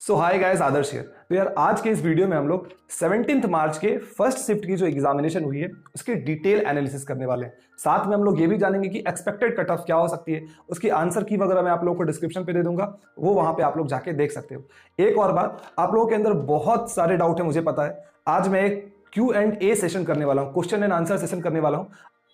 So hi guys, Adarsh here. तो यार आज के इस वीडियो में हम लोग 17 मार्च के फर्स्ट शिफ्ट की जो एग्जामिनेशन हुई है उसकी डिटेल एनालिसिस करने वाले हैं। साथ में हम लोग ये भी जानेंगे कि एक्सपेक्टेड कट ऑफ क्या हो सकती है। उसकी आंसर की वगैरह मैं आप लोगों को डिस्क्रिप्शन पे दे दूंगा, वो वहां पे आप लोग जाके देख सकते हो। एक और बात, आप लोगों के अंदर बहुत सारे डाउट है, मुझे पता है। आज मैं एक Q&A सेशन करने वाला हूँ, क्वेश्चन एंड आंसर सेशन करने वाला हूँ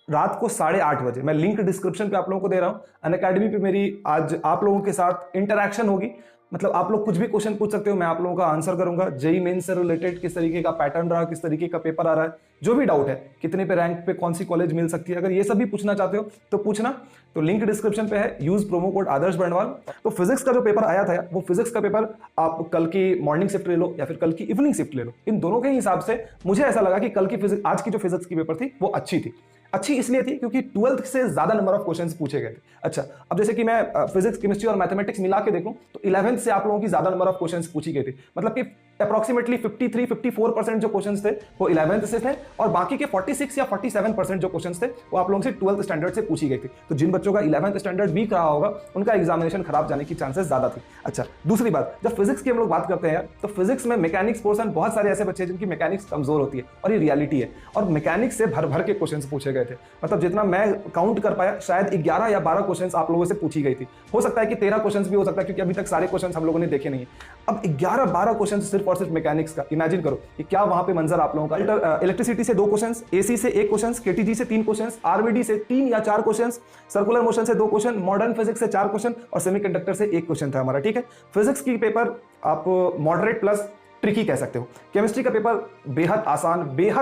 रात को 8:30 बजे। मैं लिंक डिस्क्रिप्शन पे आप लोगों को दे रहा हूँ। अनअकैडमी पे मेरी आज आप लोगों के साथ इंटरैक्शन होगी। मतलब आप लोग कुछ भी क्वेश्चन पूछ सकते हो, मैं आप लोगों का आंसर करूंगा। जेई मेन से रिलेटेड किस तरीके का पैटर्न रहा, किस तरीके का पेपर आ रहा है, जो भी डाउट है, कितने पे रैंक पे कौन सी कॉलेज मिल सकती है, अगर ये सब भी पूछना चाहते हो तो पूछना। तो लिंक डिस्क्रिप्शन पे है, यूज प्रोमो कोड आदर्श बंडवाल। तो फिजिक्स का जो पेपर आया था, वो फिजिक्स का पेपर आप कल की मॉर्निंग शिफ्ट ले लो या फिर कल की इवनिंग शिफ्ट ले लो। इन दोनों के हिसाब से मुझे ऐसा लगा कि कल की फिजिक्स, आज की जो फिजिक्स की पेपर थी वो अच्छी थी। अच्छी इसलिए थी क्योंकि 12th से ज्यादा नंबर ऑफ क्वेश्चंस पूछे गए थे। अच्छा, अब जैसे कि मैं फिजिक्स, केमिस्ट्री और मैथमेटिक्स मिला के देखूं तो 11th से आप लोगों की ज्यादा नंबर ऑफ क्वेश्चंस पूछी गई थी। मतलब कि अप्रोक्सीमेटली 53-54% जो क्वेश्चंस थे वो 11th से थे, और बाकी के 46 या 47% जो क्वेश्चंस थे वो आप लोगों से 12th स्टैंडर्ड से पूछी गई थी। तो जिन बच्चों का 11th स्टैंडर्ड वीक रहा होगा उनका एग्जामिनेशन खराब जाने की चांसेस ज्यादा थी। अच्छा, दूसरी बात, जब फिजिक्स की हम लोग बात करते हैं यार, तो फिजिक्स में मैकेनिक्स पोर्शन, बहुत सारे ऐसे बच्चे जिनकी मैकेनिक्स कमजोर होती है, और ये रियलिटी है। और मैकेनिक्स से भर भर के क्वेश्चन पूछे गए थे। मतलब जितना मैं काउंट कर पाया, शायद 11 या 12 क्वेश्चन आप लोगों से पूछी गई थी। हो सकता है कि 13 क्वेश्चन भी हो सकता है, क्योंकि अभी तक सारे क्वेश्चन हम लोगों ने देखे नहीं है। अब 11-12 क्वेश्चन सिर्फ और सिर्फ मैकेनिक्स का, इमेजिन करो कि क्या वहां पे मंजर आप लोगों का। इलेक्ट्रिसिटी से 2 क्वेश्चन, एसी से 1 क्वेश्चन, केटीजी से 3 क्वेश्चन, आरवीडी से 3 या 4 क्वेश्चन, सर्कुलर मोशन से 2 क्वेश्चन, मॉडर्न फिजिक्स से 4 क्वेश्चन और सेमीकंडक्टर से 1 क्वेश्चन था हमारा। ठीक है, फिजिक्स की पेपर आप मॉडरेट प्लस ट्रिकी कह सकते हो। केमिस्ट्री का पेपर बेहद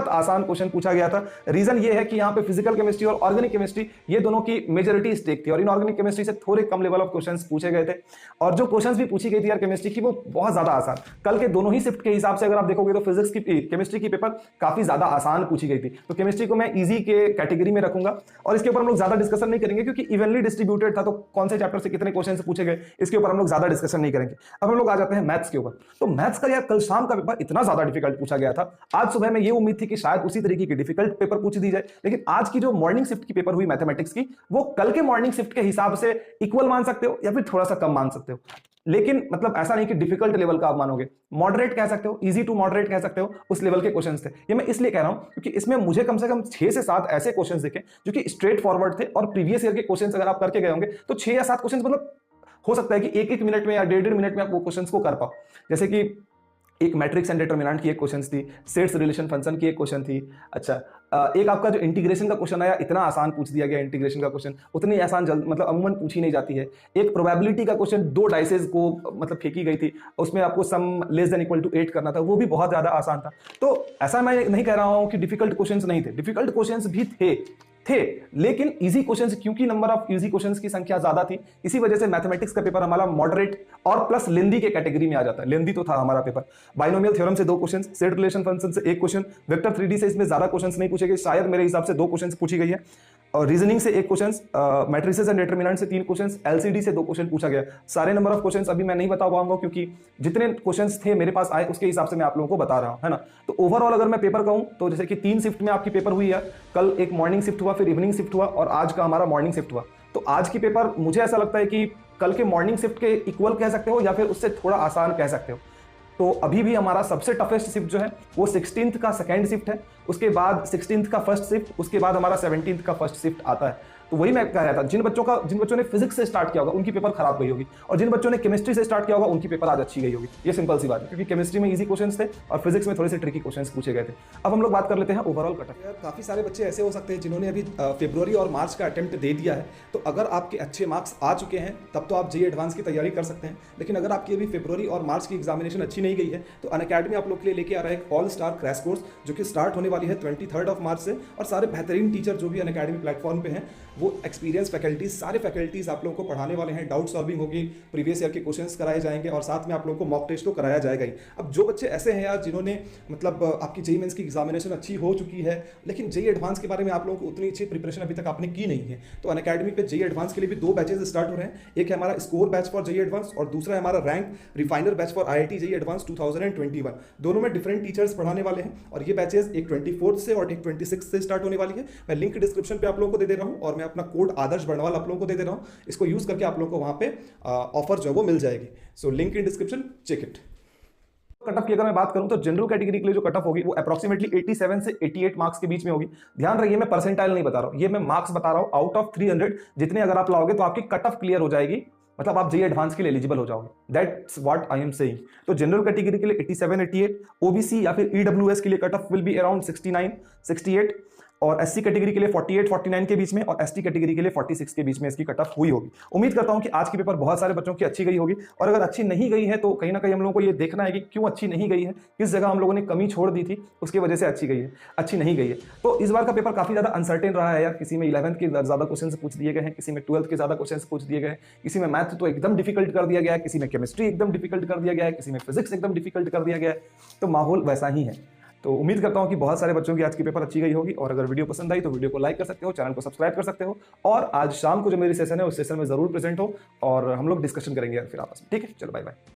आसान क्वेश्चन पूछा गया था। रीजन ये है कि यहाँ पे फिजिकल केमिस्ट्री और ऑर्गेनिक केमिस्ट्री, ये दोनों की मेजॉरिटी स्टेक थी, और इनऑर्गेनिक केमिस्ट्री से थोड़े कम लेवल ऑफ क्वेश्चंस पूछे गए थे। और जो क्वेश्चंस भी पूछी गई थी यार केमिस्ट्री की, वो बहुत ज्यादा आसान। कल के दोनों ही शिफ्ट के हिसाब से अगर आप देखोगे तो फिजिक्स की, केमिस्ट्री की पेपर काफी ज्यादा आसान पूछी गई थी। तो केमिस्ट्री को मैं इजी के कैटेगरी में रखूंगा, और इसके ऊपर हम लोग ज्यादा डिस्कशन नहीं करेंगे क्योंकि इवनली डिस्ट्रीब्यूटेड था। तो कौन से चैप्टर से कितने क्वेश्चन पूछे गए, इसके ऊपर हम लोग ज्यादा डिस्कशन नहीं करेंगे। अब हम लोग आ जाते हैं मैथ्स के ऊपर। तो मैथ्स का यार कल शाम का पेपर इतना ज्यादा डिफिकल्ट पूछा गया था। आज सुबह में ये उम्मीद थी कि शायद उसी तरीके की डिफिकल्ट पेपर पूछ दी जाए, लेकिन आज की जो मॉर्निंग शिफ्ट की पेपर हुई मैथमेटिक्स की, वो कल के मॉर्निंग शिफ्ट के हिसाब से इक्वल मान सकते हो या फिर थोड़ा सा कम मान सकते हो। लेकिन मतलब ऐसा नहीं कि डिफिकल्ट लेवल का आप मानोगे, मॉडरेट कह सकते हो, इजी टू मॉडरेट कह सकते हो, उस लेवल के क्वेश्चंस थे। ये मैं इसलिए कह रहा हूं क्योंकि इसमें मुझे कम से कम 6 से 7 ऐसे क्वेश्चंस दिखे जो कि स्ट्रेट फॉरवर्ड थे, और प्रीवियस ईयर के क्वेश्चंस अगर आप करके गए होंगे तो 6 या 7 क्वेश्चंस, मतलब हो सकता है कि 1-1 मिनट में या 1.5 मिनट में आप वो क्वेश्चंस को कर पाओ। जैसे कि एक मैट्रिक्स एंड डिटरमिनेंट की एक क्वेश्चन थी, सेट्स रिलेशन फंक्शन की एक क्वेश्चन थी। अच्छा, एक आपका जो इंटीग्रेशन का क्वेश्चन आया, इतना आसान पूछ दिया गया इंटीग्रेशन का क्वेश्चन, उतनी आसान मतलब अमूमन पूछी नहीं जाती है। एक प्रोबेबिलिटी का क्वेश्चन, 2 डाइसेस को मतलब फेंकी गई थी, उसमें आपको sum less than equal to 8 करना था, वो भी बहुत ज्यादा आसान था। तो ऐसा मैं नहीं कह रहा हूं कि डिफिकल्ट क्वेश्चंस नहीं थे, डिफिकल्ट क्वेश्चंस भी थे, लेकिन इजी क्वेश्चंस, क्योंकि नंबर ऑफ इजी क्वेश्चंस की संख्या ज्यादा थी, इसी वजह से मैथमेटिक्स का पेपर हमारा मॉडरेट और प्लस लेंदी के कैटेगरी में आ जाता है। लेंदी तो था हमारा पेपर। बाइनोमियल थ्योरम से 2 क्वेश्चन, सेट रिलेशन फंक्शन से 1 क्वेश्चन, वेक्टर 3D से इसमें ज्यादा क्वेश्चन नहीं पूछे गए, शायद मेरे हिसाब से 2 क्वेश्चन पूछी गई है, और रीजनिंग से 1 क्वेश्चन, मैट्रिसेस एंड डिटरमिनेंट से 3 क्वेश्चन, एलसीडी से 2 क्वेश्चन पूछा गया। सारे नंबर ऑफ क्वेश्चन अभी मैं नहीं बता पाऊंगा क्योंकि जितने क्वेश्चन थे मेरे पास आए उसके हिसाब से मैं आप लोगों को बता रहा हूं, है ना। तो ओवरऑल अगर मैं पेपर कहूं तो जैसे कि 3 शिफ्ट में आपकी पेपर हुई है, कल एक मॉर्निंग शिफ्ट हुआ, फिर इवनिंग शिफ्ट हुआ, और आज का हमारा मॉर्निंग शिफ्ट हुआ। तो आज की पेपर मुझे ऐसा लगता है कि कल के मॉर्निंग शिफ्ट के इक्वल कह सकते हो या फिर उससे थोड़ा आसान कह सकते हो। तो अभी भी हमारा सबसे टफेस्ट शिफ्ट जो है वो 16th का सेकेंड शिफ्ट है, उसके बाद 16th का फर्स्ट शिफ्ट, उसके बाद हमारा 17th का फर्स्ट शिफ्ट आता है। तो वही मैं कह रहा था, जिन बच्चों ने फिजिक्स से स्टार्ट किया होगा उनकी पेपर खराब गई होगी, और जिन बच्चों ने केमिस्ट्री से स्टार्ट किया होगा उनकी पेपर आज अच्छी गई होगी। ये सिंपल सी बात है, क्योंकि केमिस्ट्री में इजी क्वेश्चंस थे और फिजिक्स में थोड़े से ट्रिकी क्वेश्चंस पूछे गए थे। अब हम लोग बात कर लेते हैं ओवरऑल कट ऑफ। काफी सारे बच्चे ऐसे हो सकते हैं जिन्होंने अभी फरवरी और मार्च का अटेम्प्ट दे दिया है, तो अगर आपके अच्छे मार्क्स आ चुके हैं तब तो आप जेईई एडवांस की तैयारी कर सकते हैं। लेकिन अगर आपकी अभी फरवरी और मार्च की एग्जामिनेशन अच्छी नहीं गई है तो अनअकैडमी आप लोग के लिए लेके आ रहा है एक ऑल स्टार क्रैश कोर्स, जो कि स्टार्ट होने वाली है 23 मार्च से। और सारे बेहतरीन टीचर जो भी अनअकैडमी प्लेटफॉर्म पे हैं, वो एक्सपीरियंस फैकल्टीज, सारे फैकल्टीज आप लोगों को पढ़ाने वाले हैं। डाउट सॉल्विंग होगी, प्रीवियस ईयर के क्वेश्चंस कराए जाएंगे, और साथ में आप लोगों को मॉक टेस्ट तो कराया जाएगा ही। अब जो बच्चे ऐसे हैं यार जिन्होंने मतलब आपकी जेईई मेंस की एग्जामिनेशन अच्छी हो चुकी है, लेकिन जेईई एडवांस के बारे में आप लोगों को उतनी अच्छी प्रिपरेशन अभी तक आपने की नहीं है, तो अनअकैडमी पे जेईई एडवांस के लिए भी 2 बैचेस स्टार्ट हो रहे हैं। एक है हमारा score batch for JEE advance, और दूसरा है हमारा rank refiner batch for IIT JEE advance 2021। दोनों में डिफरेंट टीचर्स पढ़ाने वाले हैं, और ये बैचेस एक 24 से और एक 26 से स्टार्ट होने वाली है। मैं लिंक डिस्क्रिप्शन पे आप लोगों को दे रहा हूँ, और मैं अपना कोड आदर्श बंडवाल आप लोगों को दे रहा हूँ। इसको यूज करके आप लोगों को वहां पे ऑफर जो है वो मिल जाएगी। So link in description, check it. Cut off की अगर मैं बात करूं तो जनरल कैटेगरी के लिए जो कट ऑफ होगी वो अप्रोक्सीमेटली 87 से 88 मार्क्स के बीच में होगी। ध्यान रखिए मैं परसेंटाइल नहीं बता रहा हूं, ये मैं मार्क्स बता रहा हूं। आउट ऑफ 300 जितने अगर आप लाओगे तो आपकी कट ऑफ क्लियर हो जाएगी, मतलब आप जेईई एडवांस के लिए एलिजिबल हो जाओगे। That's what I am saying. तो जनरल कैटेगरी के लिए 87 88, ओबीसी या फिर ईडब्ल्यूएस के लिए cut off will be around 69 68, और एससी कैटेगरी के लिए 48 49 के बीच में, और एसटी कैटेगरी के लिए 46 के बीच में इसकी कट ऑफ हुई होगी। उम्मीद करता हूं कि आज की पेपर बहुत सारे बच्चों की अच्छी गई होगी, और अगर अच्छी नहीं गई है तो कहीं ना कहीं हम लोगों को ये देखना है कि क्यों अच्छी नहीं गई है, किस जगह हम लोगों ने कमी छोड़ दी थी, उसकी वजह से अच्छी नहीं गई है। तो इस बार का पेपर काफी ज्यादा अनसर्टेन रहा है यार। किसी में 11th के ज्यादा क्वेश्चन पूछ दिए गए हैं, किसी में 12th के ज्यादा क्वेश्चन पूछ दिए गए, किसी में मैथ तो एकदम डिफिकल्ट कर दिया गया है, किसी में केमिस्ट्री एकदम डिफिकल्ट कर दिया गया है, किसी में फिजिक्स एकदम डिफिकल्ट कर दिया गया है। तो माहौल वैसा ही है। तो उम्मीद करता हूं कि बहुत सारे बच्चों की आज की पेपर अच्छी गई होगी, और अगर वीडियो पसंद आई तो वीडियो को लाइक कर सकते हो, चैनल को सब्सक्राइब कर सकते हो, और आज शाम को जो मेरी सेशन है उस सेशन में जरूर प्रेजेंट हो, और हम लोग डिस्कशन करेंगे यार फिर आपस में। ठीक है, चलो बाय बाय।